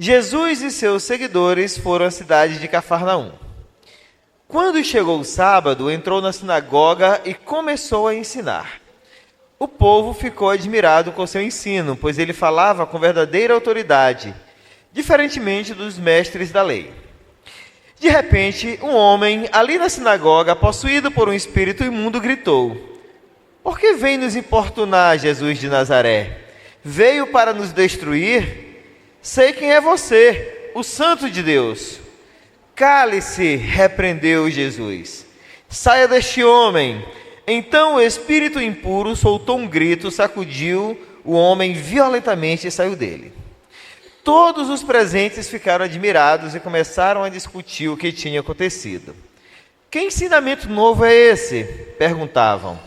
Jesus e seus seguidores foram à cidade de Cafarnaum. Quando chegou o sábado, entrou na sinagoga e começou a ensinar. O povo ficou admirado com seu ensino, pois ele falava com verdadeira autoridade, diferentemente dos mestres da lei. De repente, um homem ali na sinagoga, possuído por um espírito imundo, gritou: "Por que vem nos importunar, Jesus de Nazaré? Veio para nos destruir? Sei quem é você, o Santo de Deus." "Cale-se", repreendeu Jesus. "Saia deste homem." Então o espírito impuro soltou um grito, sacudiu o homem violentamente e saiu dele. Todos os presentes ficaram admirados e começaram a discutir o que tinha acontecido. "Que ensinamento novo é esse?" perguntavam.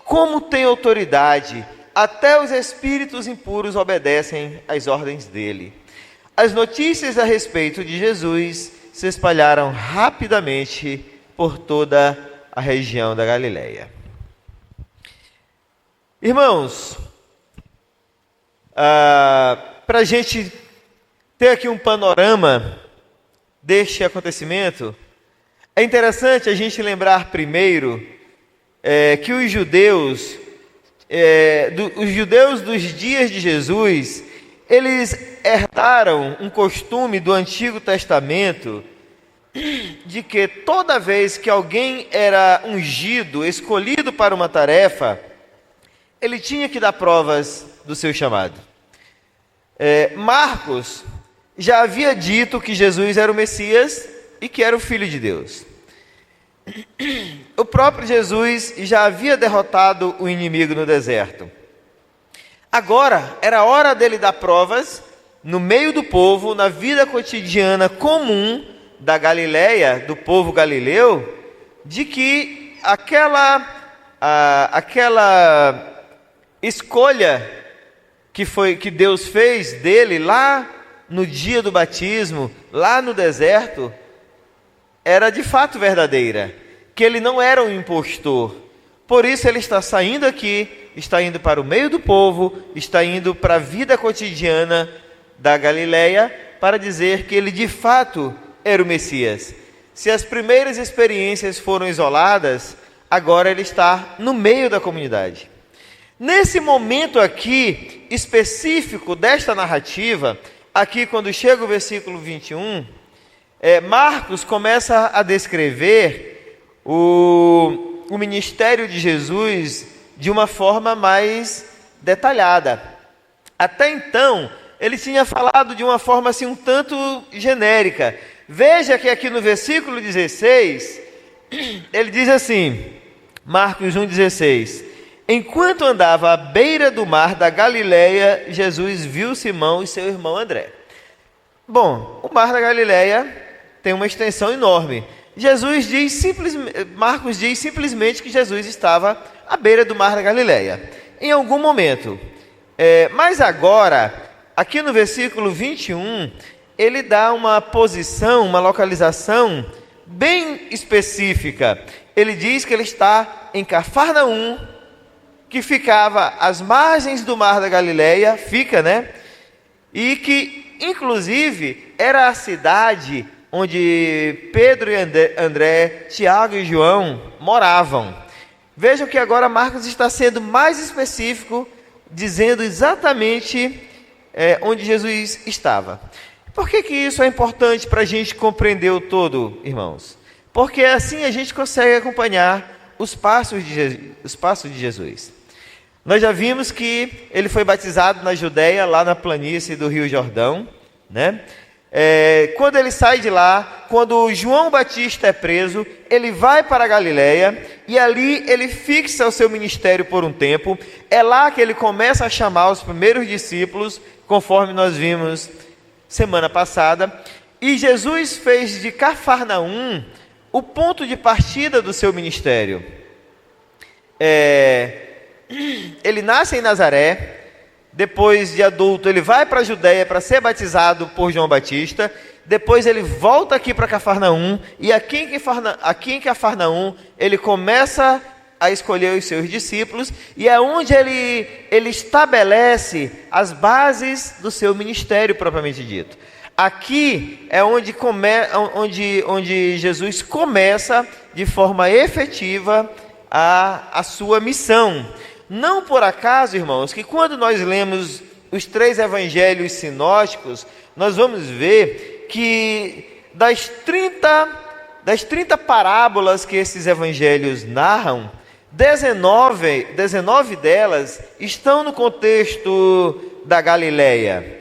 "Como tem autoridade? Até os espíritos impuros obedecem às ordens dele." As notícias a respeito de Jesus se espalharam rapidamente por toda a região da Galileia. Irmãos, para a gente ter aqui um panorama deste acontecimento, é interessante a gente lembrar primeiro que os judeus dos dias de Jesus, eles herdaram um costume do Antigo Testamento de que toda vez que alguém era ungido, escolhido para uma tarefa, ele tinha que dar provas do seu chamado. Marcos já havia dito que Jesus era o Messias e que era o Filho de Deus. O próprio Jesus já havia derrotado o inimigo no deserto. Agora era hora dele dar provas no meio do povo, na vida cotidiana comum da Galileia, do povo galileu, de que aquela escolha que Deus fez dele lá no dia do batismo, lá no deserto, era de fato verdadeira, que ele não era um impostor. Por isso ele está saindo aqui, está indo para o meio do povo, está indo para a vida cotidiana da Galileia, para dizer que ele de fato era o Messias. Se as primeiras experiências foram isoladas, agora ele está no meio da comunidade. Nesse momento aqui, específico desta narrativa, aqui quando chega o versículo 21, Marcos começa a descrever o ministério de Jesus de uma forma mais detalhada. Até então, ele tinha falado de uma forma assim um tanto genérica. Veja que aqui no versículo 16, ele diz assim, Marcos 1,16: "Enquanto andava à beira do mar da Galileia, Jesus viu Simão e seu irmão André." Bom, o mar da Galileia tem uma extensão enorme. Marcos diz simplesmente que Jesus estava à beira do mar da Galileia, em algum momento. Mas agora, aqui no versículo 21, ele dá uma posição, uma localização bem específica. Ele diz que ele está em Cafarnaum, que ficava às margens do mar da Galileia, e que, inclusive, era a cidade onde Pedro e André, Tiago e João moravam. Vejam que agora Marcos está sendo mais específico, dizendo exatamente onde Jesus estava. Por que isso é importante para a gente compreender o todo, irmãos? Porque assim a gente consegue acompanhar os passos de Jesus. Nós já vimos que ele foi batizado na Judeia, lá na planície do Rio Jordão, né? Quando ele sai de lá, quando João Batista é preso, ele vai para a Galileia e ali ele fixa o seu ministério por um tempo. É lá que ele começa a chamar os primeiros discípulos, conforme nós vimos semana passada. E Jesus fez de Cafarnaum o ponto de partida do seu ministério. Ele nasce em Nazaré. Depois de adulto, ele vai para a Judeia para ser batizado por João Batista. Depois ele volta aqui para Cafarnaum. E aqui em Cafarnaum, ele começa a escolher os seus discípulos. E é onde ele estabelece as bases do seu ministério propriamente dito. Aqui é onde Jesus começa de forma efetiva a sua missão. Não por acaso, irmãos, que quando nós lemos os 3 evangelhos sinóticos, nós vamos ver que das 30 parábolas que esses evangelhos narram, 19 delas estão no contexto da Galileia.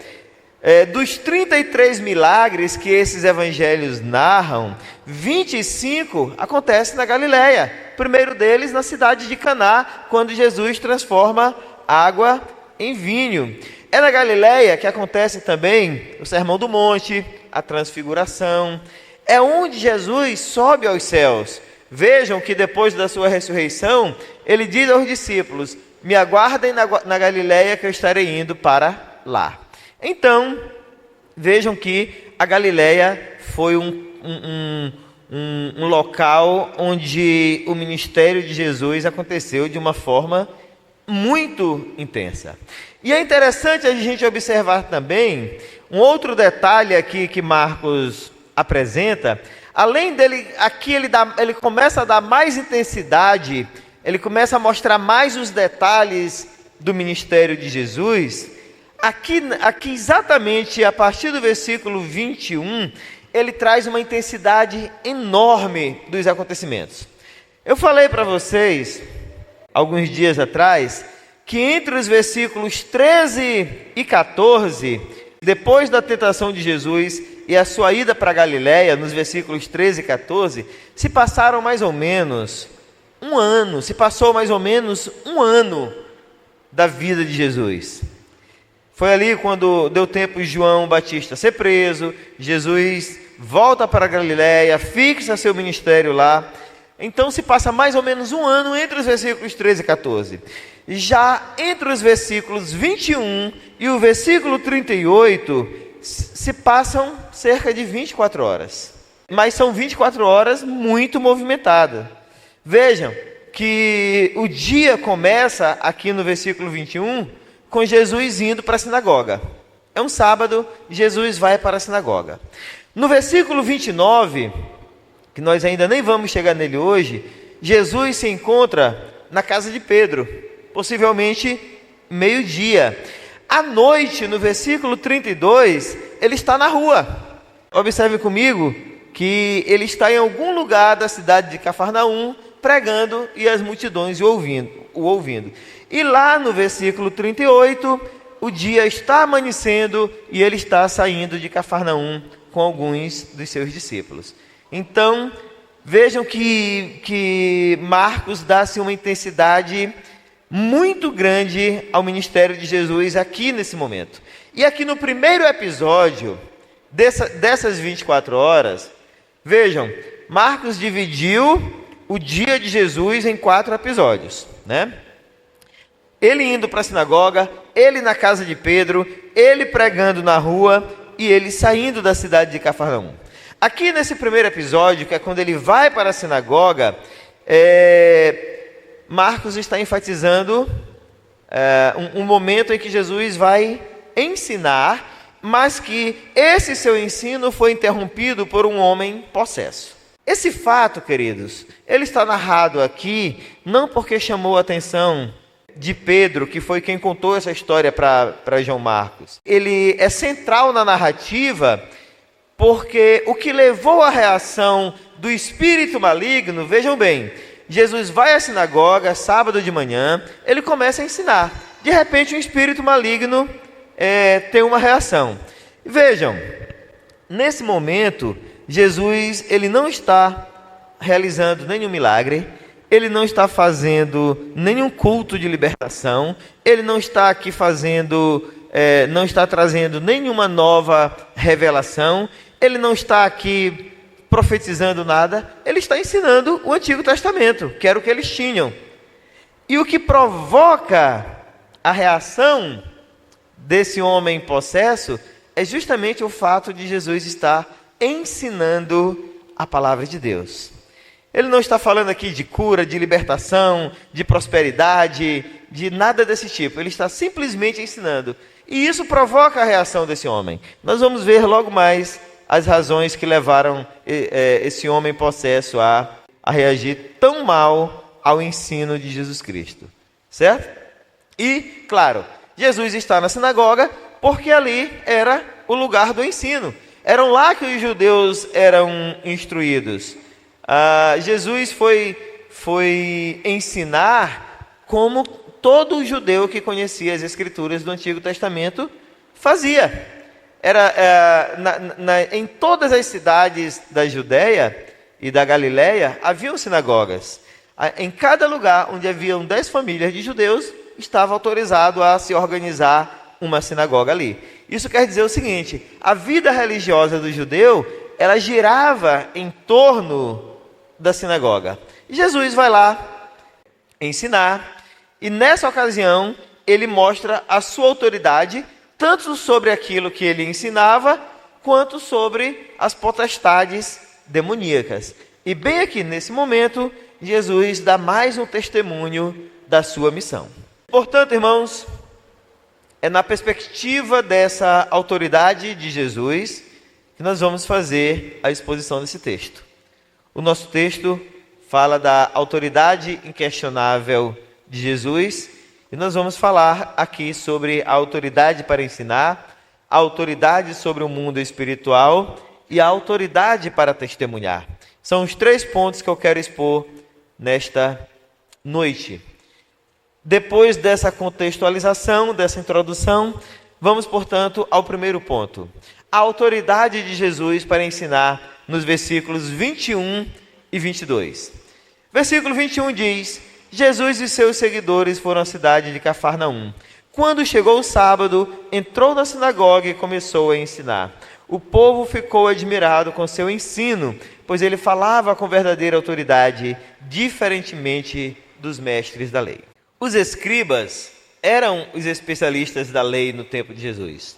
Dos 33 milagres que esses evangelhos narram, 25 acontecem na Galileia. O primeiro deles na cidade de Caná, quando Jesus transforma água em vinho. É na Galileia que acontece também o Sermão do Monte, a Transfiguração. É onde Jesus sobe aos céus. Vejam que depois da sua ressurreição, ele diz aos discípulos: me aguardem na Galileia que eu estarei indo para lá. Então, vejam que a Galileia foi um local onde o ministério de Jesus aconteceu de uma forma muito intensa. E é interessante a gente observar também um outro detalhe aqui que Marcos apresenta. Além dele, aqui ele começa a dar mais intensidade, ele começa a mostrar mais os detalhes do ministério de Jesus. Aqui exatamente a partir do versículo 21, ele traz uma intensidade enorme dos acontecimentos. Eu falei para vocês, alguns dias atrás, que entre os versículos 13 e 14, depois da tentação de Jesus e a sua ida para a Galileia, nos versículos 13 e 14, se passaram mais ou menos um ano, da vida de Jesus. Foi ali quando deu tempo de João Batista ser preso, Jesus volta para a Galileia, fixa seu ministério lá. Então se passa mais ou menos um ano entre os versículos 13 e 14. Já entre os versículos 21 e o versículo 38, se passam cerca de 24 horas. Mas são 24 horas muito movimentadas. Vejam que o dia começa aqui no versículo 21 com Jesus indo para a sinagoga. É um sábado, Jesus vai para a sinagoga. No versículo 29, que nós ainda nem vamos chegar nele hoje, Jesus se encontra na casa de Pedro, possivelmente meio-dia. À noite, no versículo 32, ele está na rua. Observe comigo que ele está em algum lugar da cidade de Cafarnaum, pregando e as multidões o ouvindo. E lá no versículo 38, o dia está amanhecendo e ele está saindo de Cafarnaum com alguns dos seus discípulos. Então, vejam que Marcos dá-se uma intensidade muito grande ao ministério de Jesus aqui nesse momento. E aqui no primeiro episódio dessas 24 horas, vejam, Marcos dividiu o dia de Jesus em 4 episódios, né? Ele indo para a sinagoga, ele na casa de Pedro, ele pregando na rua e ele saindo da cidade de Cafarnaum. Aqui nesse primeiro episódio, que é quando ele vai para a sinagoga, Marcos está enfatizando um momento em que Jesus vai ensinar, mas que esse seu ensino foi interrompido por um homem possesso. Esse fato, queridos, ele está narrado aqui não porque chamou a atenção de Pedro, que foi quem contou essa história para João Marcos. Ele é central na narrativa porque o que levou à reação do espírito maligno, vejam bem, Jesus vai à sinagoga, sábado de manhã, ele começa a ensinar. De repente, um espírito maligno tem uma reação. Vejam, nesse momento, Jesus ele não está realizando nenhum milagre, ele não está fazendo nenhum culto de libertação, ele não está aqui não está trazendo nenhuma nova revelação, ele não está aqui profetizando nada, ele está ensinando o Antigo Testamento, que era o que eles tinham. E o que provoca a reação desse homem possesso é justamente o fato de Jesus estar ensinando a palavra de Deus. Ele não está falando aqui de cura, de libertação, de prosperidade, de nada desse tipo. Ele está simplesmente ensinando. E isso provoca a reação desse homem. Nós vamos ver logo mais as razões que levaram esse homem possesso a reagir tão mal ao ensino de Jesus Cristo. Certo? E, claro, Jesus está na sinagoga porque ali era o lugar do ensino. Eram lá que os judeus eram instruídos. Jesus foi ensinar como todo judeu que conhecia as Escrituras do Antigo Testamento fazia. Em todas as cidades da Judéia e da Galiléia haviam sinagogas. Em cada lugar onde haviam 10 famílias de judeus, estava autorizado a se organizar uma sinagoga ali. Isso quer dizer o seguinte: a vida religiosa do judeu, ela girava em torno da sinagoga. E Jesus vai lá ensinar, e nessa ocasião ele mostra a sua autoridade, tanto sobre aquilo que ele ensinava, quanto sobre as potestades demoníacas. E bem aqui nesse momento, Jesus dá mais um testemunho da sua missão. Portanto, irmãos, é na perspectiva dessa autoridade de Jesus que nós vamos fazer a exposição desse texto. O nosso texto fala da autoridade inquestionável de Jesus, e nós vamos falar aqui sobre a autoridade para ensinar, a autoridade sobre o mundo espiritual e a autoridade para testemunhar. São os 3 pontos que eu quero expor nesta noite. Depois dessa contextualização, dessa introdução, vamos, portanto, ao primeiro ponto. A autoridade de Jesus para ensinar, nos versículos 21 e 22. Versículo 21 diz: Jesus e seus seguidores foram à cidade de Cafarnaum. Quando chegou o sábado, entrou na sinagoga e começou a ensinar. O povo ficou admirado com seu ensino, pois ele falava com verdadeira autoridade, diferentemente dos mestres da lei. Os escribas eram os especialistas da lei no tempo de Jesus.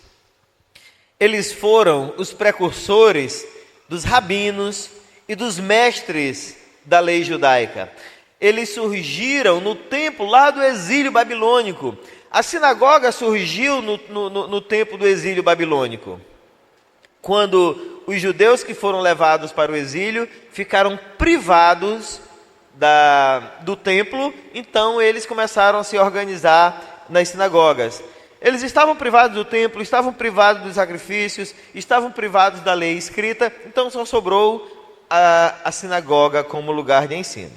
Eles foram os precursores dos rabinos e dos mestres da lei judaica. Eles surgiram no tempo lá do exílio babilônico. A sinagoga surgiu no tempo do exílio babilônico, quando os judeus que foram levados para o exílio ficaram privados do templo. Então eles começaram a se organizar nas sinagogas. Eles estavam privados do templo, estavam privados dos sacrifícios, estavam privados da lei escrita, então só sobrou a sinagoga como lugar de ensino.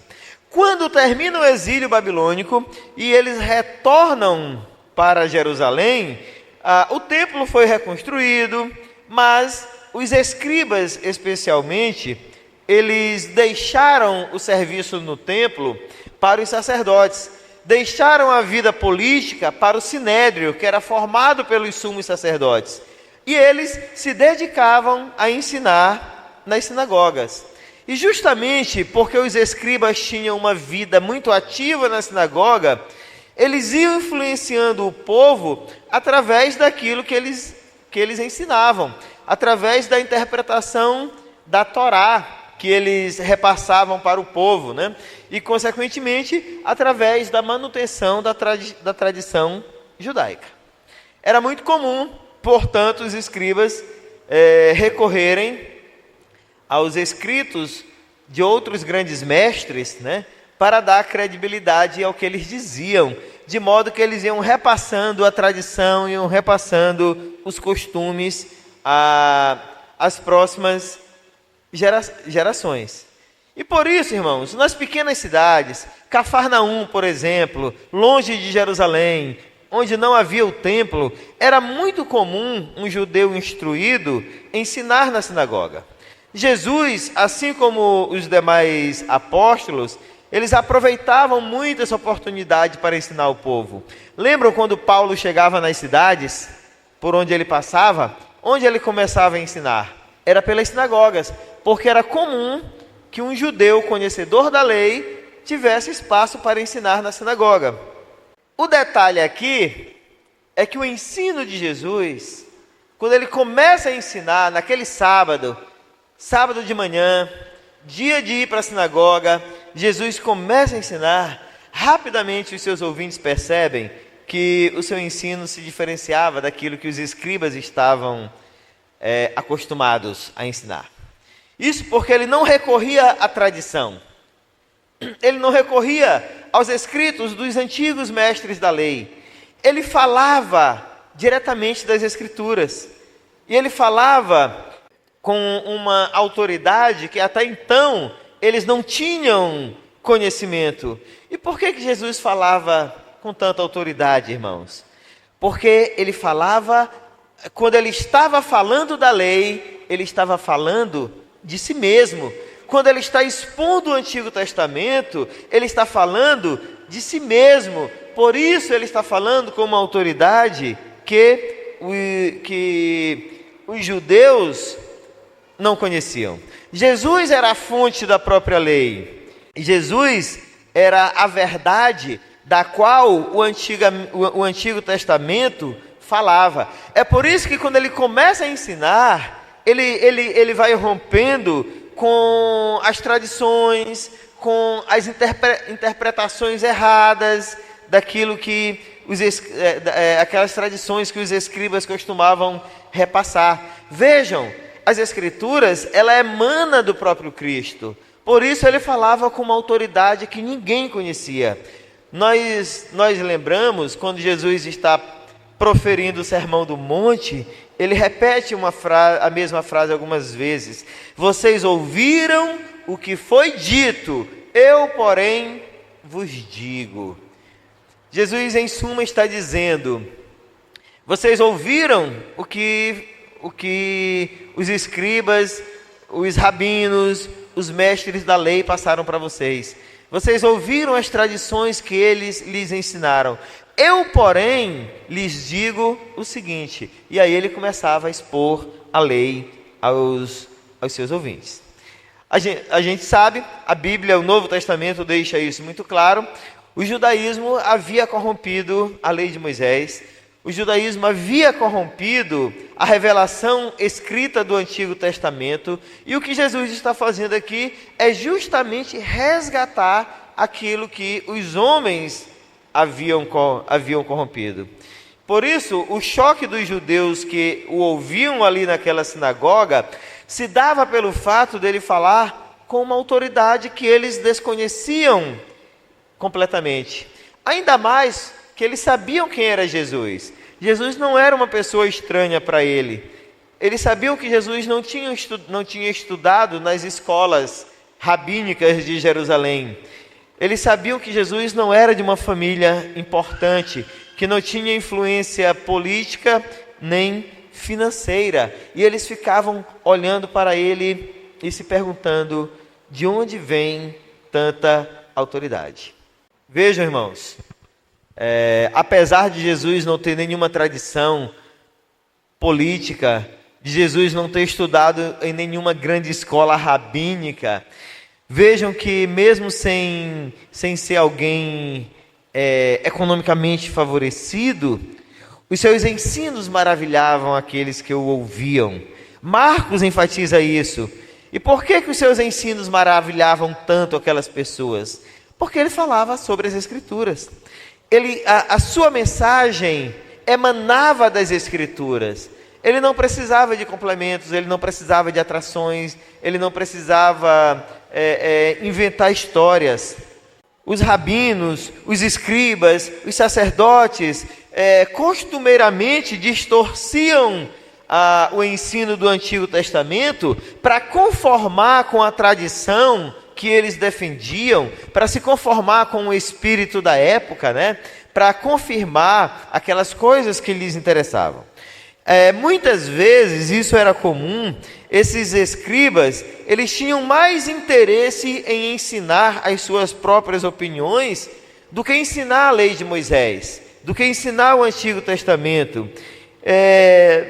Quando termina o exílio babilônico e eles retornam para Jerusalém, o templo foi reconstruído, mas os escribas especialmente, eles deixaram o serviço no templo para os sacerdotes, deixaram a vida política para o sinédrio, que era formado pelos sumos sacerdotes, e eles se dedicavam a ensinar nas sinagogas. E justamente porque os escribas tinham uma vida muito ativa na sinagoga, eles iam influenciando o povo através daquilo que eles ensinavam, através da interpretação da Torá, que eles repassavam para o povo, né? E, consequentemente, através da manutenção da tradição judaica. Era muito comum, portanto, os escribas recorrerem aos escritos de outros grandes mestres, né, para dar credibilidade ao que eles diziam, de modo que eles iam repassando a tradição, iam repassando os costumes às próximas gerações. E por isso, irmãos, nas pequenas cidades, Cafarnaum, por exemplo, longe de Jerusalém, onde não havia o templo, era muito comum um judeu instruído ensinar na sinagoga. Jesus, assim como os demais apóstolos, eles aproveitavam muito essa oportunidade para ensinar o povo. Lembram quando Paulo chegava nas cidades, por onde ele passava, onde ele começava a ensinar? Era pelas sinagogas, porque era comum que um judeu conhecedor da lei tivesse espaço para ensinar na sinagoga. O detalhe aqui é que o ensino de Jesus, quando ele começa a ensinar naquele sábado de manhã, dia de ir para a sinagoga, Jesus começa a ensinar, rapidamente os seus ouvintes percebem que o seu ensino se diferenciava daquilo que os escribas estavam acostumados a ensinar. Isso porque ele não recorria à tradição. Ele não recorria aos escritos dos antigos mestres da lei. Ele falava diretamente das Escrituras. E ele falava com uma autoridade que até então eles não tinham conhecimento. E por que Jesus falava com tanta autoridade, irmãos? Porque ele falava, quando ele estava falando da lei, ele estava falando de si mesmo. Quando ele está expondo o Antigo Testamento, ele está falando de si mesmo. Por isso ele está falando com uma autoridade que os judeus não conheciam. Jesus era a fonte da própria lei. Jesus era a verdade da qual o Antigo Testamento falava. É por isso que quando ele começa a ensinar, ele vai rompendo com as tradições, com as interpretações erradas daquilo que aquelas tradições que os escribas costumavam repassar. Vejam, as Escrituras, ela emana do próprio Cristo. Por isso ele falava com uma autoridade que ninguém conhecia. Nós lembramos, quando Jesus está proferindo o Sermão do Monte, ele repete a mesma frase algumas vezes. Vocês ouviram o que foi dito, eu, porém, vos digo. Jesus, em suma, está dizendo: vocês ouviram o que os escribas, os rabinos, os mestres da lei passaram para vocês. Vocês ouviram as tradições que eles lhes ensinaram. Eu, porém, lhes digo o seguinte. E aí ele começava a expor a lei aos seus ouvintes. A gente sabe, a Bíblia, o Novo Testamento deixa isso muito claro. O judaísmo havia corrompido a lei de Moisés. O judaísmo havia corrompido a revelação escrita do Antigo Testamento. E o que Jesus está fazendo aqui é justamente resgatar aquilo que os homens haviam corrompido. Por isso, o choque dos judeus que o ouviam ali naquela sinagoga se dava pelo fato dele falar com uma autoridade que eles desconheciam completamente. Ainda mais que eles sabiam quem era Jesus. Jesus não era uma pessoa estranha para ele. Eles sabiam que Jesus não tinha estudado nas escolas rabínicas de Jerusalém. Eles sabiam que Jesus não era de uma família importante, que não tinha influência política nem financeira. E eles ficavam olhando para ele e se perguntando: de onde vem tanta autoridade? Vejam, irmãos, apesar de Jesus não ter nenhuma tradição política, de Jesus não ter estudado em nenhuma grande escola rabínica, vejam que mesmo sem ser alguém economicamente favorecido, os seus ensinos maravilhavam aqueles que o ouviam. Marcos enfatiza isso. E por que os seus ensinos maravilhavam tanto aquelas pessoas? Porque ele falava sobre as Escrituras. A sua mensagem emanava das Escrituras. Ele não precisava de complementos, ele não precisava de atrações, ele não precisava inventar histórias. Os rabinos, os escribas, os sacerdotes, costumeiramente distorciam o ensino do Antigo Testamento para conformar com a tradição que eles defendiam, para se conformar com o espírito da época, né? Para confirmar aquelas coisas que lhes interessavam. Muitas vezes isso era comum. Esses escribas, eles tinham mais interesse em ensinar as suas próprias opiniões do que ensinar a lei de Moisés, do que ensinar o Antigo Testamento,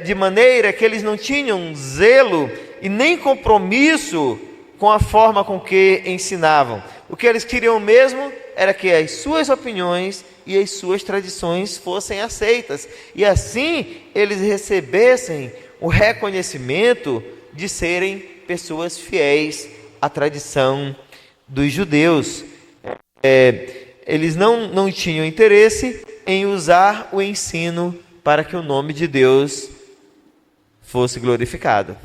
de maneira que eles não tinham zelo e nem compromisso com a forma com que ensinavam. O que eles queriam mesmo era que as suas opiniões e as suas tradições fossem aceitas, e assim eles recebessem o reconhecimento de serem pessoas fiéis à tradição dos judeus. Eles não tinham interesse em usar o ensino para que o nome de Deus fosse glorificado.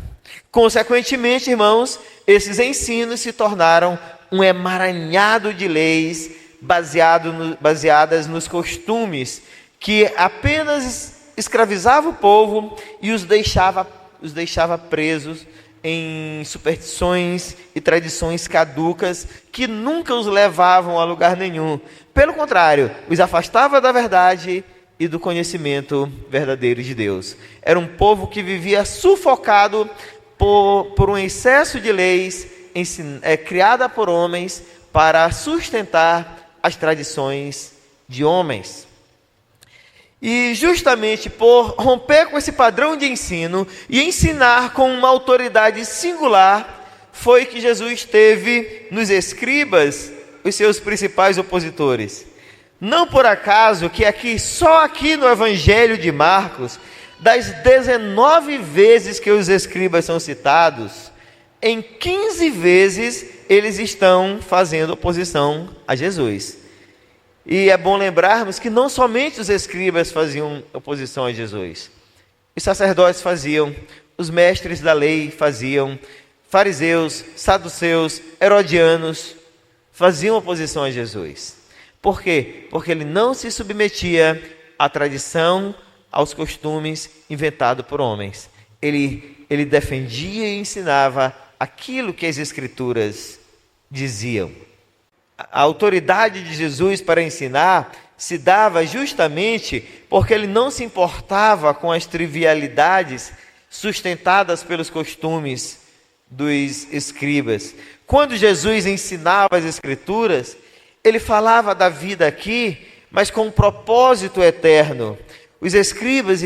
Consequentemente, irmãos, esses ensinos se tornaram um emaranhado de leis baseadas nos costumes que apenas escravizava o povo e os deixava presos em superstições e tradições caducas que nunca os levavam a lugar nenhum. Pelo contrário, os afastava da verdade e do conhecimento verdadeiro de Deus. Era um povo que vivia sufocado por um excesso de leis criada por homens para sustentar as tradições de homens. E justamente por romper com esse padrão de ensino e ensinar com uma autoridade singular, foi que Jesus teve nos escribas os seus principais opositores. Não por acaso que só aqui no Evangelho de Marcos, das 19 vezes que os escribas são citados, em 15 vezes eles estão fazendo oposição a Jesus. E é bom lembrarmos que não somente os escribas faziam oposição a Jesus. Os sacerdotes faziam, os mestres da lei faziam, fariseus, saduceus, herodianos faziam oposição a Jesus. Por quê? Porque ele não se submetia à tradição, aos costumes inventados por homens. Ele defendia e ensinava aquilo que as Escrituras diziam. A autoridade de Jesus para ensinar se dava justamente porque ele não se importava com as trivialidades sustentadas pelos costumes dos escribas. Quando Jesus ensinava as Escrituras, ele falava da vida aqui, mas com um propósito eterno. Os escribas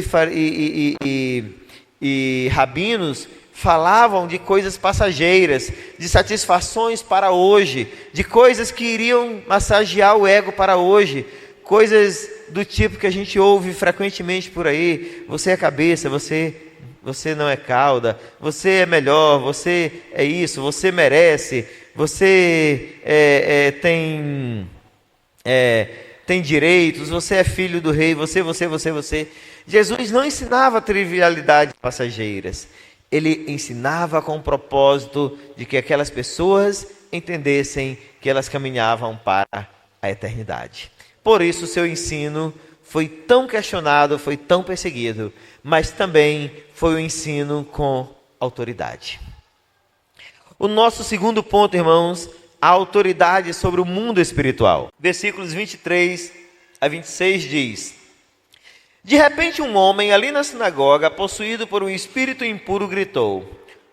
e rabinos falavam de coisas passageiras, de satisfações para hoje, de coisas que iriam massagear o ego para hoje, coisas do tipo que a gente ouve frequentemente por aí: você é cabeça, você não é cauda, você é melhor, você é isso, você merece, você tem direitos, você é filho do rei, você. Jesus não ensinava trivialidades passageiras. Ele ensinava com o propósito de que aquelas pessoas entendessem que elas caminhavam para a eternidade. Por isso, seu ensino foi tão questionado, foi tão perseguido, mas também foi um ensino com autoridade. O nosso segundo ponto, irmãos, a autoridade sobre o mundo espiritual. Versículos 23 a 26 diz: de repente um homem ali na sinagoga, possuído por um espírito impuro, gritou: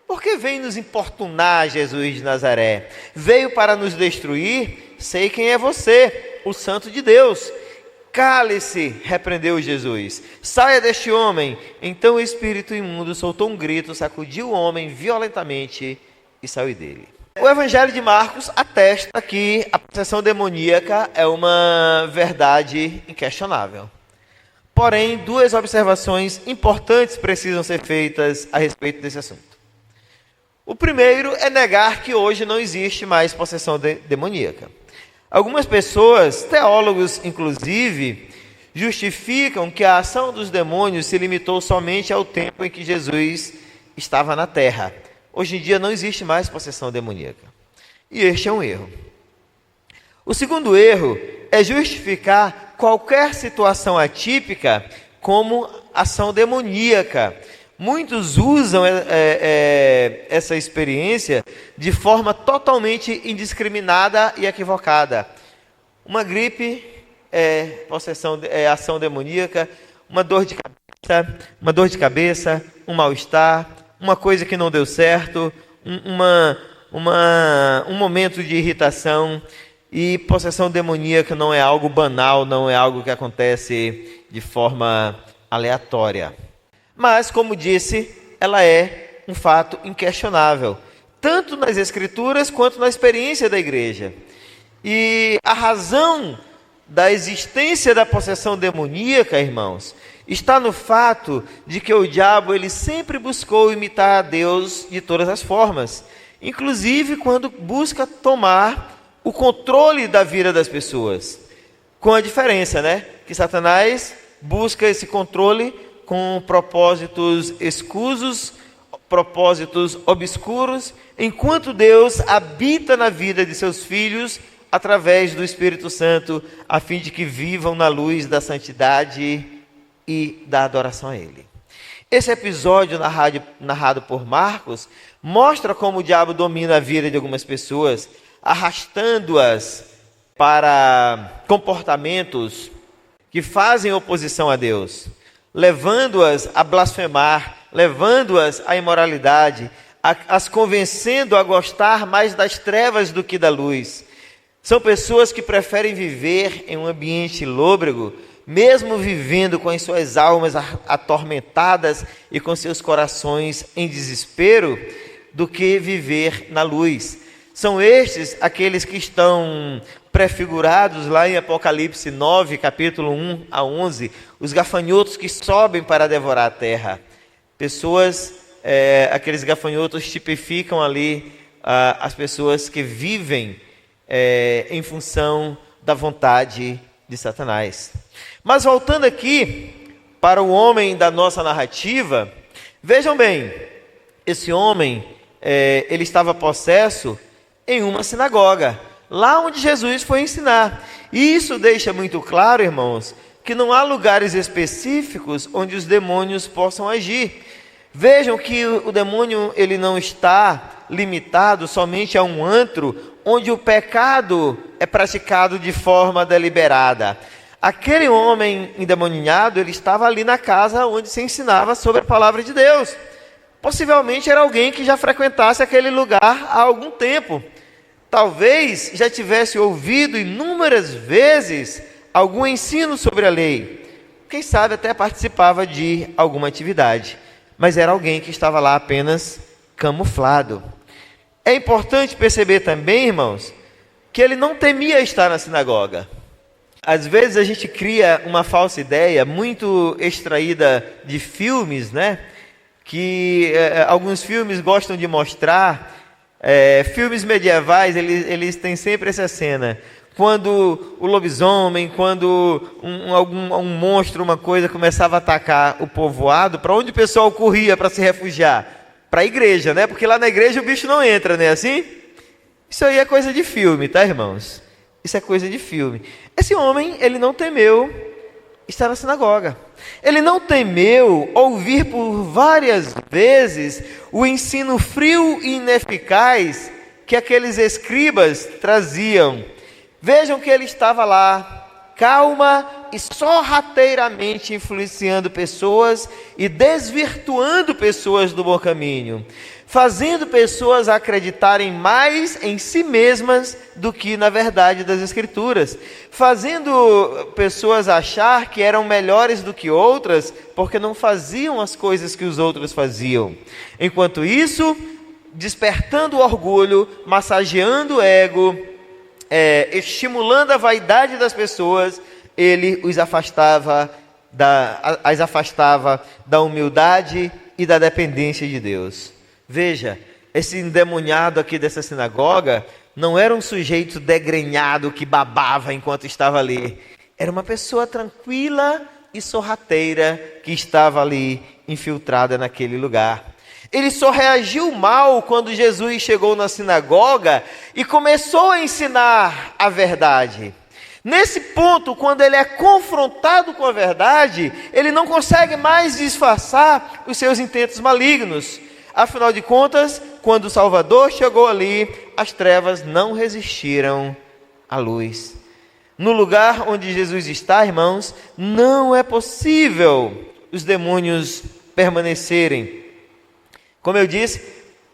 por que vem nos importunar, Jesus de Nazaré? Veio para nos destruir? Sei quem é você, o Santo de Deus. Cale-se, repreendeu Jesus. Saia deste homem. Então o espírito imundo soltou um grito, sacudiu o homem violentamente e saiu dele. O Evangelho de Marcos atesta que a possessão demoníaca é uma verdade inquestionável. Porém, duas observações importantes precisam ser feitas a respeito desse assunto. O primeiro é negar que hoje não existe mais possessão demoníaca. Algumas pessoas, teólogos inclusive, justificam que a ação dos demônios se limitou somente ao tempo em que Jesus estava na terra. Hoje em dia não existe mais possessão demoníaca. E este é um erro. O segundo erro é justificar qualquer situação atípica como ação demoníaca. Muitos usam essa experiência de forma totalmente indiscriminada e equivocada. Uma gripe é ação demoníaca, uma dor de cabeça, um mal-estar, uma coisa que não deu certo, um momento de irritação. E possessão demoníaca não é algo banal, não é algo que acontece de forma aleatória. Mas, como disse, ela é um fato inquestionável, tanto nas Escrituras quanto na experiência da igreja. E a razão da existência da possessão demoníaca, irmãos, está no fato de que o diabo ele sempre buscou imitar a Deus de todas as formas, inclusive quando busca tomar o controle da vida das pessoas. com a diferença, né? Que Satanás busca esse controle com propósitos escusos, propósitos obscuros, enquanto Deus habita na vida de seus filhos através do Espírito Santo, a fim de que vivam na luz da santidade e da adoração a Ele. Esse episódio narrado por Marcos mostra como o diabo domina a vida de algumas pessoas, arrastando-as para comportamentos que fazem oposição a Deus, levando-as a blasfemar, levando-as à imoralidade, as convencendo a gostar mais das trevas do que da luz. São pessoas que preferem viver em um ambiente lôbrego, mesmo vivendo com as suas almas atormentadas e com seus corações em desespero, do que viver na luz. São estes aqueles que estão prefigurados lá em Apocalipse 9, capítulo 1 a 11, os gafanhotos que sobem para devorar a terra. Pessoas, aqueles gafanhotos tipificam ali as pessoas que vivem em função da vontade de Satanás. Mas voltando aqui para o homem da nossa narrativa, vejam bem, esse homem, ele estava possesso em uma sinagoga, lá onde Jesus foi ensinar. E isso deixa muito claro, irmãos, que não há lugares específicos onde os demônios possam agir. Vejam que o demônio, ele não está limitado somente a um antro onde o pecado é praticado de forma deliberada. Aquele homem endemoniado, ele estava ali na casa onde se ensinava sobre a palavra de Deus. Possivelmente era alguém que já frequentasse aquele lugar há algum tempo. Talvez já tivesse ouvido inúmeras vezes algum ensino sobre a lei. Quem sabe até participava de alguma atividade. Mas era alguém que estava lá apenas camuflado. É importante perceber também, irmãos, que ele não temia estar na sinagoga. Às vezes a gente cria uma falsa ideia, muito extraída de filmes, né? Que alguns filmes gostam de mostrar. Filmes medievais, eles têm sempre essa cena. Quando o lobisomem, quando um monstro, uma coisa, começava a atacar o povoado, para onde o pessoal corria para se refugiar? Para a igreja, né? Porque lá na igreja o bicho não entra, né? Assim? Isso aí é coisa de filme, tá, irmãos? Isso é coisa de filme. Esse homem, ele não temeu estar na sinagoga. Ele não temeu ouvir por várias vezes o ensino frio e ineficaz que aqueles escribas traziam. Vejam que ele estava lá, calma e sorrateiramente influenciando pessoas e desvirtuando pessoas do bom caminho, fazendo pessoas acreditarem mais em si mesmas do que na verdade das Escrituras, fazendo pessoas achar que eram melhores do que outras, porque não faziam as coisas que os outros faziam. Enquanto isso, despertando o orgulho, massageando o ego, estimulando a vaidade das pessoas, ele as afastava da humildade e da dependência de Deus. Veja, esse endemoniado aqui dessa sinagoga não era um sujeito degrenhado que babava enquanto estava ali. Era uma pessoa tranquila e sorrateira que estava ali infiltrada naquele lugar. Ele só reagiu mal quando Jesus chegou na sinagoga e começou a ensinar a verdade. Nesse ponto, quando ele é confrontado com a verdade, ele não consegue mais disfarçar os seus intentos malignos. Afinal de contas, quando o Salvador chegou ali, as trevas não resistiram à luz. No lugar onde Jesus está, irmãos, não é possível os demônios permanecerem. Como eu disse,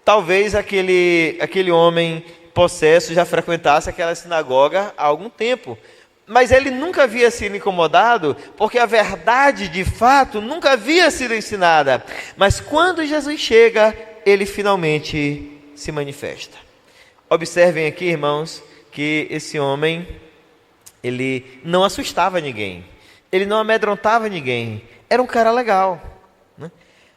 talvez aquele homem possesso já frequentasse aquela sinagoga há algum tempo. Mas ele nunca havia sido incomodado, porque a verdade, de fato, nunca havia sido ensinada. Mas quando Jesus chega, ele finalmente se manifesta. Observem aqui, irmãos, que esse homem, ele não assustava ninguém. Ele não amedrontava ninguém. Era um cara legal, né?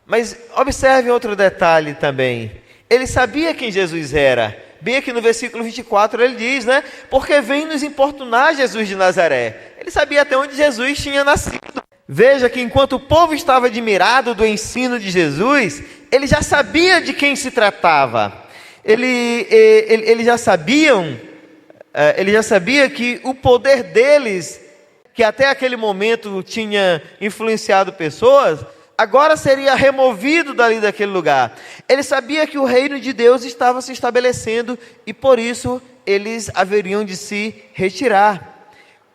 Mas observem outro detalhe também. Ele sabia quem Jesus era, Bem aqui no versículo 24 ele diz, né? Porque vem nos importunar Jesus de Nazaré. Ele sabia até onde Jesus tinha nascido. Veja que enquanto o povo estava admirado do ensino de Jesus, ele já sabia de quem se tratava. Eles já sabiam, ele já sabia que o poder deles, que até aquele momento tinha influenciado pessoas, agora seria removido dali daquele lugar. Ele sabia que o reino de Deus estava se estabelecendo e por isso eles haveriam de se retirar.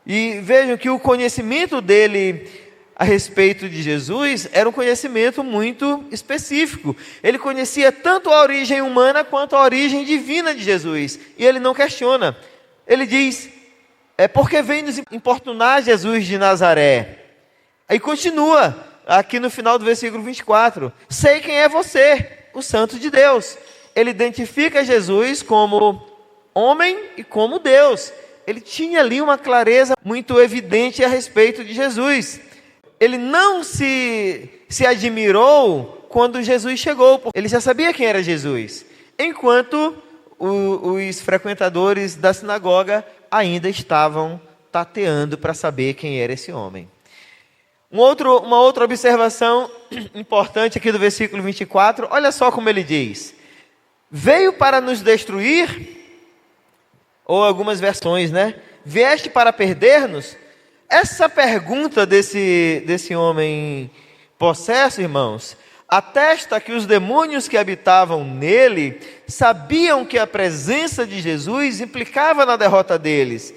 E vejam que o conhecimento dele a respeito de Jesus era um conhecimento muito específico. Ele conhecia tanto a origem humana quanto a origem divina de Jesus. E ele não questiona. Ele diz, porque vem nos importunar Jesus de Nazaré. Aí continua, aqui no final do versículo 24. Sei quem é você, o Santo de Deus. Ele identifica Jesus como homem e como Deus. Ele tinha ali uma clareza muito evidente a respeito de Jesus. Ele não se admirou quando Jesus chegou, porque ele já sabia quem era Jesus, enquanto os frequentadores da sinagoga ainda estavam tateando para saber quem era esse homem. Uma outra observação importante aqui do versículo 24, olha só como ele diz: veio para nos destruir, ou algumas versões, né? Vieste para perder-nos? Essa pergunta desse homem possesso, irmãos, atesta que os demônios que habitavam nele sabiam que a presença de Jesus implicava na derrota deles.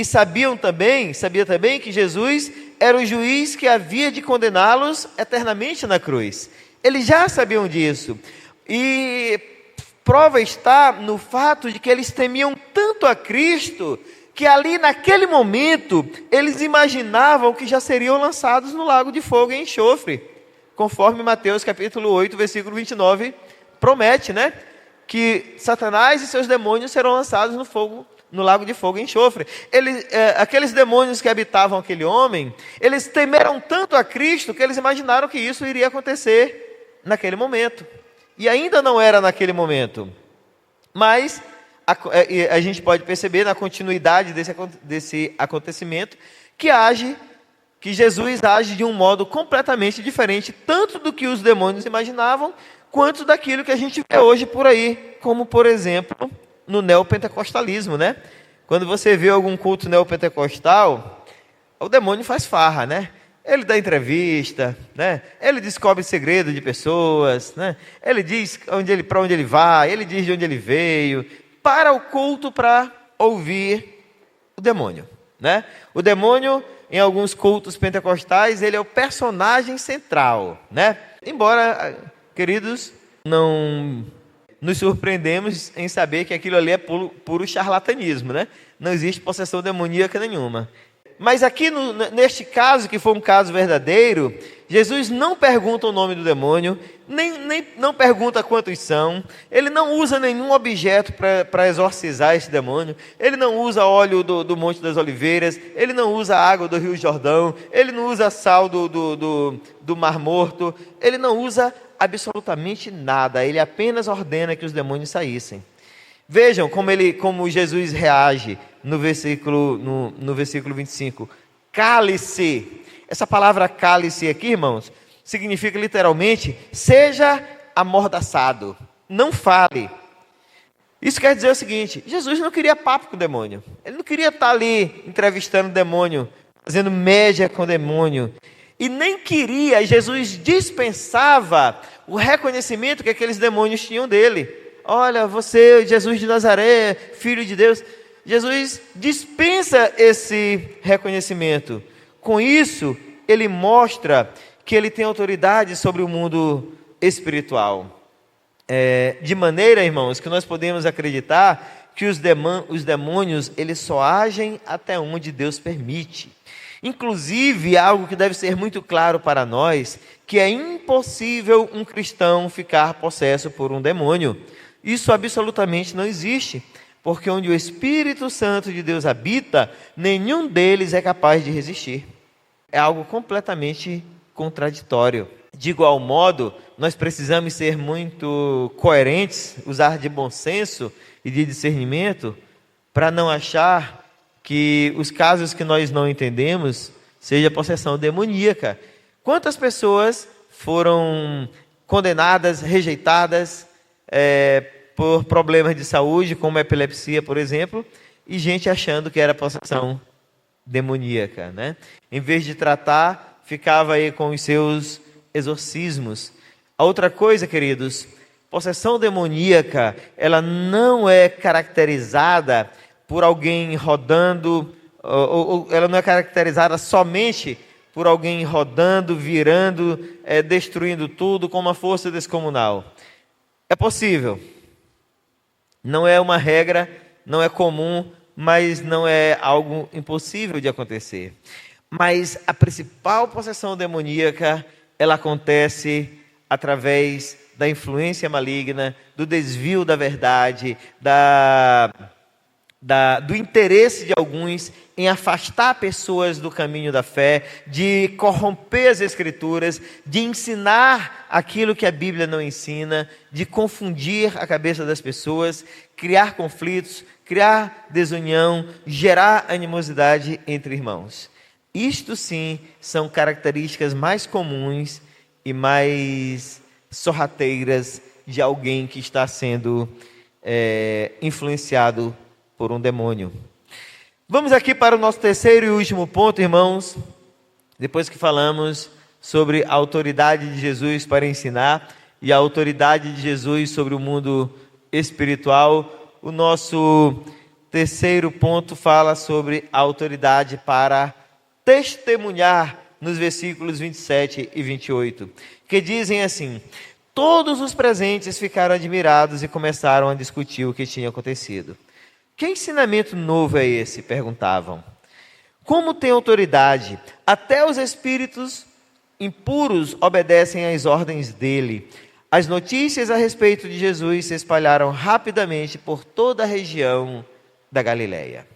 Sabia também que Jesus era o juiz que havia de condená-los eternamente na cruz. Eles já sabiam disso. E prova está no fato de que eles temiam tanto a Cristo, que ali naquele momento, eles imaginavam que já seriam lançados no lago de fogo e enxofre, conforme Mateus capítulo 8, versículo 29, promete, né? Que Satanás e seus demônios serão lançados no lago de fogo e enxofre. Aqueles demônios que habitavam aquele homem, eles temeram tanto a Cristo, que eles imaginaram que isso iria acontecer naquele momento. E ainda não era naquele momento. Mas a gente pode perceber na continuidade desse acontecimento que Jesus age de um modo completamente diferente, tanto do que os demônios imaginavam, quanto daquilo que a gente vê hoje por aí, como por exemplo, no neopentecostalismo, né? Quando você vê algum culto neopentecostal, o demônio faz farra, né? Ele dá entrevista, né? Ele descobre segredo de pessoas, né? Ele diz para onde ele vai, ele diz de onde ele veio, para o culto para ouvir o demônio, né? O demônio, em alguns cultos pentecostais, ele é o personagem central, né? Embora, queridos, não nos surpreendemos em saber que aquilo ali é puro charlatanismo, né? Não existe possessão demoníaca nenhuma. Mas aqui, neste caso, que foi um caso verdadeiro, Jesus não pergunta o nome do demônio, nem não pergunta quantos são, ele não usa nenhum objeto para exorcizar esse demônio, ele não usa óleo do Monte das Oliveiras, ele não usa água do Rio Jordão, ele não usa sal do Mar Morto, ele não usa absolutamente nada, ele apenas ordena que os demônios saíssem. Vejam como Jesus reage no versículo 25. Cale-se. Essa palavra cale-se aqui, irmãos, significa literalmente, seja amordaçado, não fale. Isso quer dizer o seguinte: Jesus não queria papo com o demônio. Ele não queria estar ali entrevistando o demônio, fazendo média com o demônio. E nem queria, Jesus dispensava o reconhecimento que aqueles demônios tinham dele. Olha, você, Jesus de Nazaré, Filho de Deus. Jesus dispensa esse reconhecimento. Com isso, ele mostra que ele tem autoridade sobre o mundo espiritual. De maneira, irmãos, que nós podemos acreditar que os demônios, eles só agem até onde Deus permite. Inclusive, algo que deve ser muito claro para nós, que é impossível um cristão ficar possesso por um demônio. Isso absolutamente não existe, porque onde o Espírito Santo de Deus habita, nenhum deles é capaz de resistir. É algo completamente contraditório. De igual modo, nós precisamos ser muito coerentes, usar de bom senso e de discernimento, para não achar que os casos que nós não entendemos seja possessão demoníaca. Quantas pessoas foram condenadas, rejeitadas por problemas de saúde, como epilepsia, por exemplo, e gente achando que era possessão demoníaca, né? Em vez de tratar, ficava aí com os seus exorcismos. A outra coisa, queridos, possessão demoníaca, ela não é caracterizada por alguém rodando, ou ela não é caracterizada somente por alguém rodando, virando, destruindo tudo com uma força descomunal. É possível. Não é uma regra, não é comum, mas não é algo impossível de acontecer. Mas a principal possessão demoníaca, ela acontece através da influência maligna, do desvio da verdade, do interesse de alguns em afastar pessoas do caminho da fé, de corromper as Escrituras, de ensinar aquilo que a Bíblia não ensina, de confundir a cabeça das pessoas, criar conflitos, criar desunião, gerar animosidade entre irmãos. Isto sim são características mais comuns e mais sorrateiras de alguém que está sendo influenciado por um demônio. Vamos aqui para o nosso terceiro e último ponto, irmãos. Depois que falamos sobre a autoridade de Jesus para ensinar e a autoridade de Jesus sobre o mundo espiritual, o nosso terceiro ponto fala sobre a autoridade para testemunhar, nos versículos 27 e 28, que dizem assim: todos os presentes ficaram admirados e começaram a discutir o que tinha acontecido. Que ensinamento novo é esse? Perguntavam. Como tem autoridade? Até os espíritos impuros obedecem às ordens dele. As notícias a respeito de Jesus se espalharam rapidamente por toda a região da Galileia.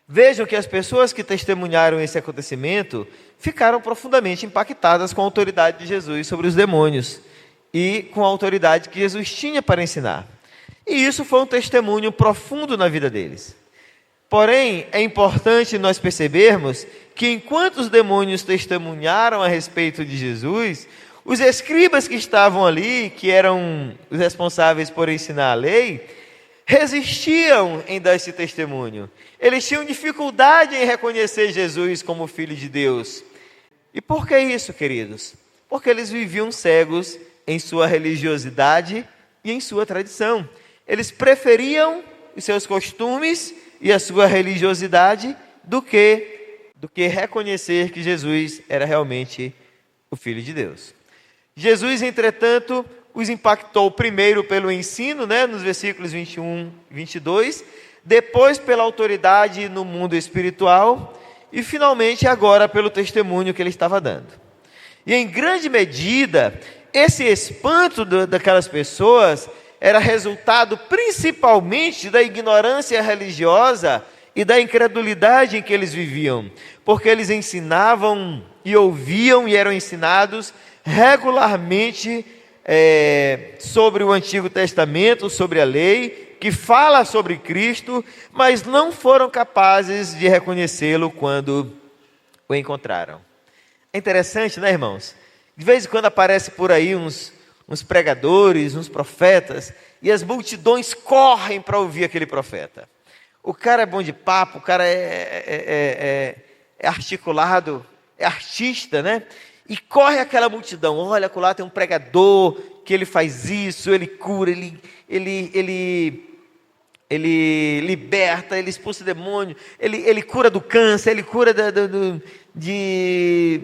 Vejam que as pessoas que testemunharam esse acontecimento ficaram profundamente impactadas com a autoridade de Jesus sobre os demônios e com a autoridade que Jesus tinha para ensinar. E isso foi um testemunho profundo na vida deles. Porém, é importante nós percebermos que enquanto os demônios testemunharam a respeito de Jesus, os escribas que estavam ali, que eram os responsáveis por ensinar a lei, resistiam em dar esse testemunho. Eles tinham dificuldade em reconhecer Jesus como Filho de Deus. E por que isso, queridos? Porque eles viviam cegos em sua religiosidade e em sua tradição. Eles preferiam os seus costumes e a sua religiosidade do que reconhecer que Jesus era realmente o Filho de Deus. Jesus, entretanto, os impactou primeiro pelo ensino, nos versículos 21 e 22, depois pela autoridade no mundo espiritual e finalmente agora pelo testemunho que ele estava dando. E em grande medida, esse espanto daquelas pessoas era resultado principalmente da ignorância religiosa e da incredulidade em que eles viviam, porque eles ensinavam e ouviam e eram ensinados regularmente sobre o Antigo Testamento, sobre a lei, que fala sobre Cristo, mas não foram capazes de reconhecê-lo quando o encontraram. É interessante, né, irmãos? De vez em quando aparece por aí uns pregadores, uns profetas, e as multidões correm para ouvir aquele profeta. O cara é bom de papo, o cara é articulado, é artista, né? E corre aquela multidão. Olha, lá tem um pregador que ele faz isso, ele cura, ele liberta, ele expulsa o demônio, ele cura do câncer, ele cura de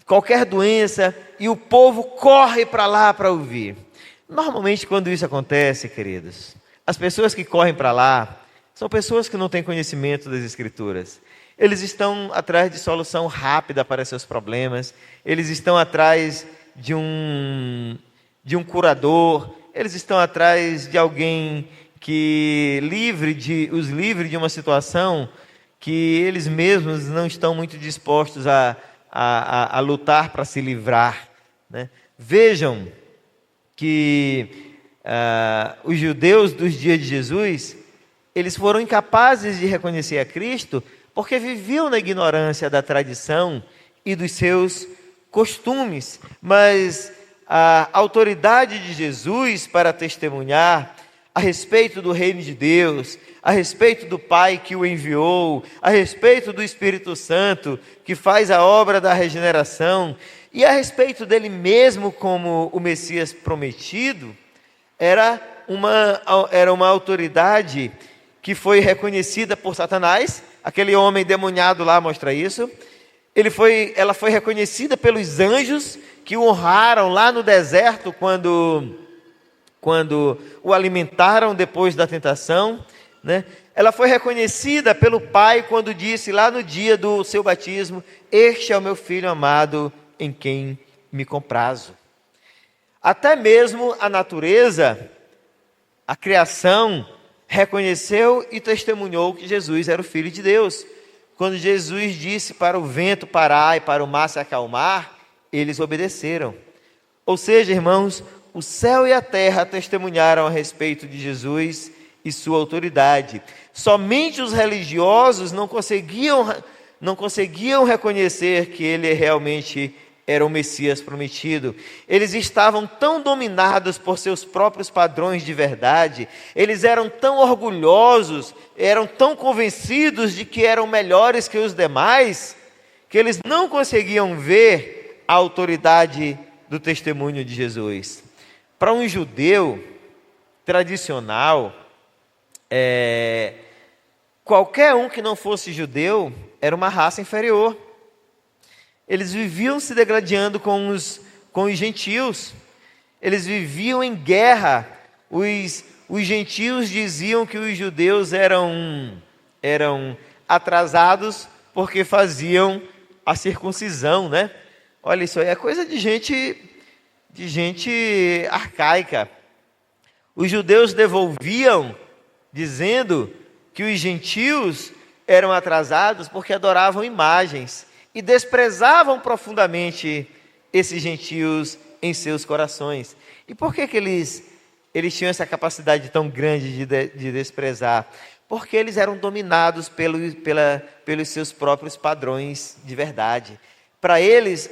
qualquer doença, e o povo corre para lá para ouvir. Normalmente, quando isso acontece, queridos, as pessoas que correm para lá são pessoas que não têm conhecimento das Escrituras. Eles estão atrás de solução rápida para seus problemas, eles estão atrás de um curador, eles estão atrás de alguém que os livre de uma situação que eles mesmos não estão muito dispostos a a lutar para se livrar, né? Vejam que os judeus dos dias de Jesus, eles foram incapazes de reconhecer a Cristo porque viviam na ignorância da tradição e dos seus costumes, mas a autoridade de Jesus para testemunhar a respeito do reino de Deus, a respeito do Pai que o enviou, a respeito do Espírito Santo que faz a obra da regeneração e a respeito dele mesmo como o Messias prometido, era uma autoridade que foi reconhecida por Satanás. Aquele homem demoniado lá mostra isso. Ela foi reconhecida pelos anjos que o honraram lá no deserto quando o alimentaram depois da tentação, né? Ela foi reconhecida pelo Pai quando disse lá no dia do seu batismo: este é o meu filho amado em quem me comprazo. Até mesmo a natureza, a criação, reconheceu e testemunhou que Jesus era o Filho de Deus. Quando Jesus disse para o vento parar e para o mar se acalmar, eles obedeceram. Ou seja, irmãos, o céu e a terra testemunharam a respeito de Jesus e sua autoridade. Somente os religiosos não conseguiam reconhecer que ele realmente era o Messias prometido. Eles estavam tão dominados por seus próprios padrões de verdade, eles eram tão orgulhosos, eram tão convencidos de que eram melhores que os demais, que eles não conseguiam ver a autoridade do testemunho de Jesus. Para um judeu tradicional, qualquer um que não fosse judeu era uma raça inferior. Eles viviam se degladiando com os gentios. Eles viviam em guerra. Os gentios diziam que os judeus eram atrasados porque faziam a circuncisão, né? Olha, isso aí é coisa de gente arcaica. Os judeus devolviam dizendo que os gentios eram atrasados porque adoravam imagens e desprezavam profundamente esses gentios em seus corações. E por que eles tinham essa capacidade tão grande de desprezar? Porque eles eram dominados pelos seus próprios padrões de verdade. Para eles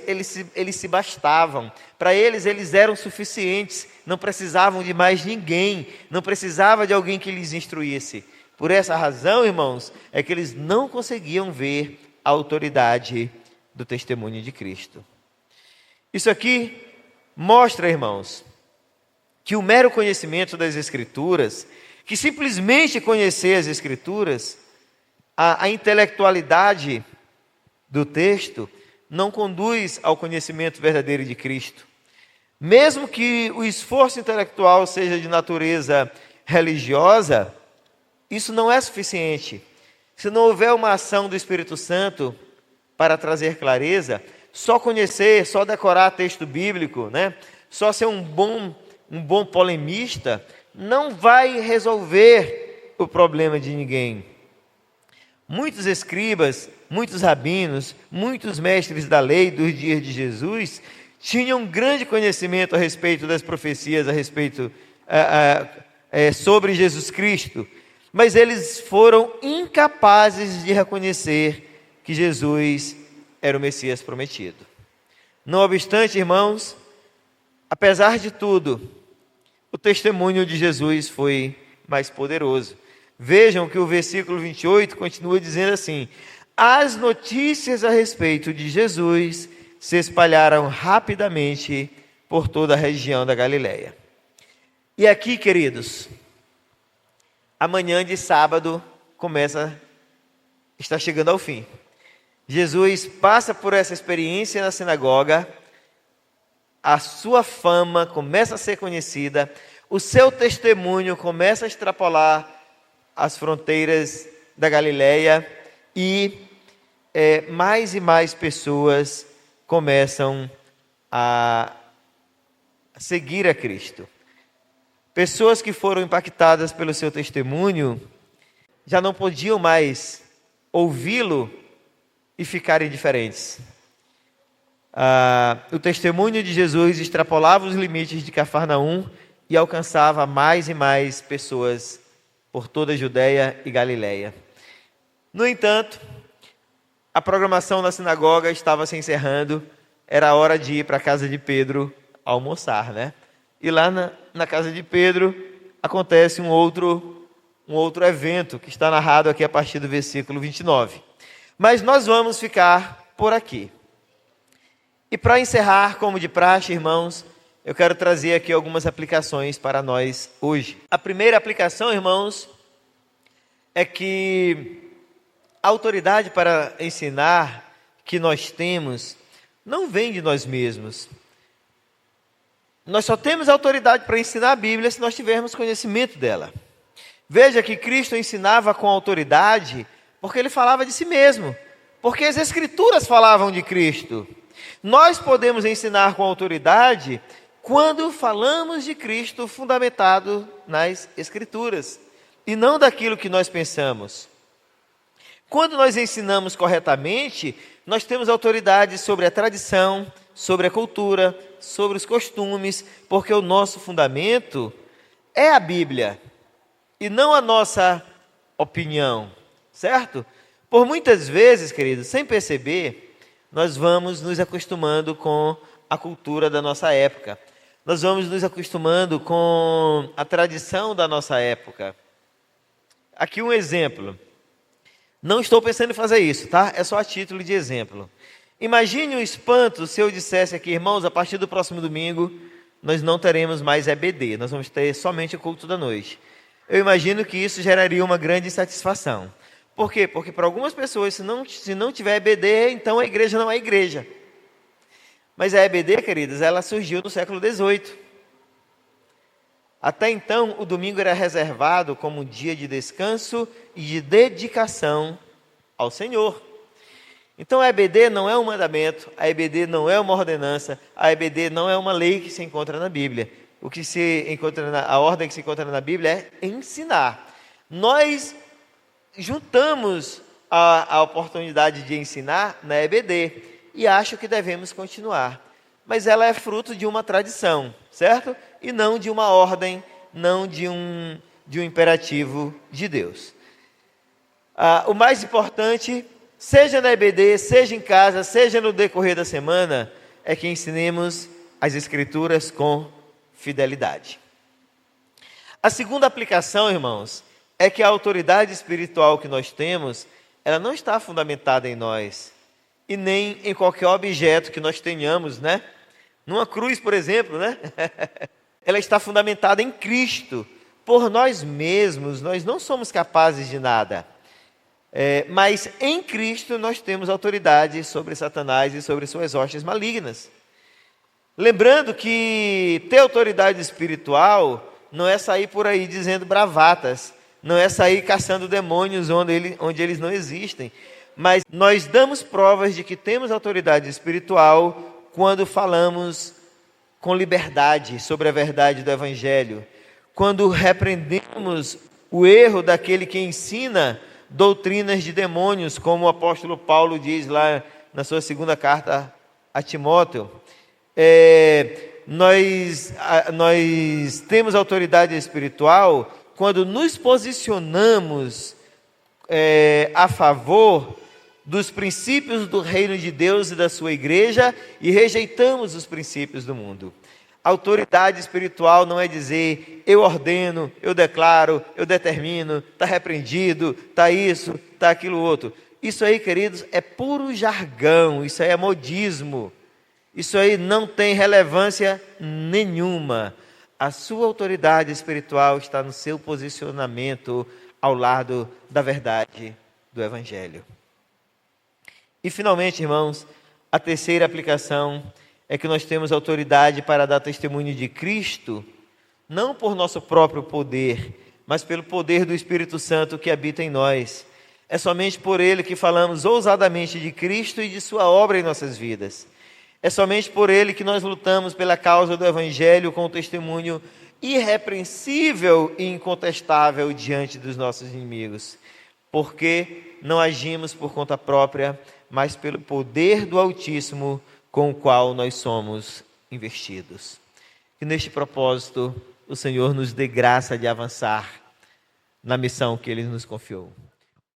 se bastavam. Para eles eram suficientes. Não precisavam de mais ninguém. Não precisava de alguém que lhes instruísse. Por essa razão, irmãos, é que eles não conseguiam ver a autoridade do testemunho de Cristo. Isso aqui mostra, irmãos, que o mero conhecimento das Escrituras, que simplesmente conhecer as Escrituras, a intelectualidade do texto, não conduz ao conhecimento verdadeiro de Cristo. Mesmo que o esforço intelectual seja de natureza religiosa, isso não é suficiente. Se não houver uma ação do Espírito Santo para trazer clareza, só conhecer, só decorar texto bíblico, né? Só ser um bom polemista, não vai resolver o problema de ninguém. Muitos escribas, muitos rabinos, muitos mestres da lei dos dias de Jesus tinham grande conhecimento a respeito das profecias, sobre Jesus Cristo, mas eles foram incapazes de reconhecer que Jesus era o Messias prometido. Não obstante, irmãos, apesar de tudo, o testemunho de Jesus foi mais poderoso. Vejam que o versículo 28 continua dizendo assim: as notícias a respeito de Jesus se espalharam rapidamente por toda a região da Galileia. E aqui, queridos, a manhã de sábado está chegando ao fim. Jesus passa por essa experiência na sinagoga, a sua fama começa a ser conhecida, o seu testemunho começa a extrapolar as fronteiras da Galileia e mais e mais pessoas começam a seguir a Cristo. Pessoas que foram impactadas pelo seu testemunho já não podiam mais ouvi-lo e ficarem indiferentes. o testemunho de Jesus extrapolava os limites de Cafarnaum e alcançava mais e mais pessoas por toda a Judéia e Galiléia. No entanto, a programação da sinagoga estava se encerrando, era hora de ir para a casa de Pedro almoçar, né? E lá na casa de Pedro acontece um outro evento que está narrado aqui a partir do versículo 29. Mas nós vamos ficar por aqui. E para encerrar, como de praxe, irmãos, eu quero trazer aqui algumas aplicações para nós hoje. A primeira aplicação, irmãos, é que a autoridade para ensinar que nós temos não vem de nós mesmos. Nós só temos autoridade para ensinar a Bíblia se nós tivermos conhecimento dela. Veja que Cristo ensinava com autoridade porque ele falava de si mesmo, porque as Escrituras falavam de Cristo. Nós podemos ensinar com autoridade quando falamos de Cristo fundamentado nas Escrituras e não daquilo que nós pensamos. Quando nós ensinamos corretamente, nós temos autoridade sobre a tradição, sobre a cultura, sobre os costumes, porque o nosso fundamento é a Bíblia e não a nossa opinião, certo? Por muitas vezes, queridos, sem perceber, nós vamos nos acostumando com a cultura da nossa época. Nós vamos nos acostumando com a tradição da nossa época. Aqui um exemplo. Não estou pensando em fazer isso, tá? É só a título de exemplo. Imagine um espanto se eu dissesse aqui, irmãos, a partir do próximo domingo, nós não teremos mais EBD, nós vamos ter somente o culto da noite. Eu imagino que isso geraria uma grande insatisfação. Por quê? Porque para algumas pessoas, se não tiver EBD, então a igreja não é igreja. Mas a EBD, queridos, ela surgiu no século XVIII. Até então, o domingo era reservado como um dia de descanso e de dedicação ao Senhor. Então a EBD não é um mandamento, a EBD não é uma ordenança, a EBD não é uma lei que se encontra na Bíblia. O que se encontra a ordem que se encontra na Bíblia é ensinar. Nós juntamos a oportunidade de ensinar na EBD e acho que devemos continuar. Mas ela é fruto de uma tradição, certo? E não de uma ordem, não de um imperativo de Deus. O mais importante, seja na EBD, seja em casa, seja no decorrer da semana, é que ensinemos as Escrituras com fidelidade. A segunda aplicação, irmãos, é que a autoridade espiritual que nós temos, ela não está fundamentada em nós, e nem em qualquer objeto que nós tenhamos, né? Numa cruz, por exemplo, né? Ela está fundamentada em Cristo. Por nós mesmos, nós não somos capazes de nada. Mas em Cristo nós temos autoridade sobre Satanás e sobre suas hostes malignas. Lembrando que ter autoridade espiritual não é sair por aí dizendo bravatas, não é sair caçando demônios onde eles não existem, mas nós damos provas de que temos autoridade espiritual quando falamos com liberdade sobre a verdade do Evangelho, quando repreendemos o erro daquele que ensina doutrinas de demônios, como o apóstolo Paulo diz lá na sua segunda carta a Timóteo. Nós temos autoridade espiritual quando nos posicionamos a favor dos princípios do reino de Deus e da sua igreja e rejeitamos os princípios do mundo. Autoridade espiritual não é dizer eu ordeno, eu declaro, eu determino, está repreendido, está isso, está aquilo outro. Isso aí, queridos, é puro jargão, isso aí é modismo. Isso aí não tem relevância nenhuma. A sua autoridade espiritual está no seu posicionamento ao lado da verdade do Evangelho. E finalmente, irmãos, a terceira aplicação é que nós temos autoridade para dar testemunho de Cristo, não por nosso próprio poder, mas pelo poder do Espírito Santo que habita em nós. É somente por Ele que falamos ousadamente de Cristo e de sua obra em nossas vidas. É somente por Ele que nós lutamos pela causa do Evangelho com um testemunho irrepreensível e incontestável diante dos nossos inimigos. Porque não agimos por conta própria, mas pelo poder do Altíssimo com o qual nós somos investidos. Que neste propósito o Senhor nos dê graça de avançar na missão que Ele nos confiou.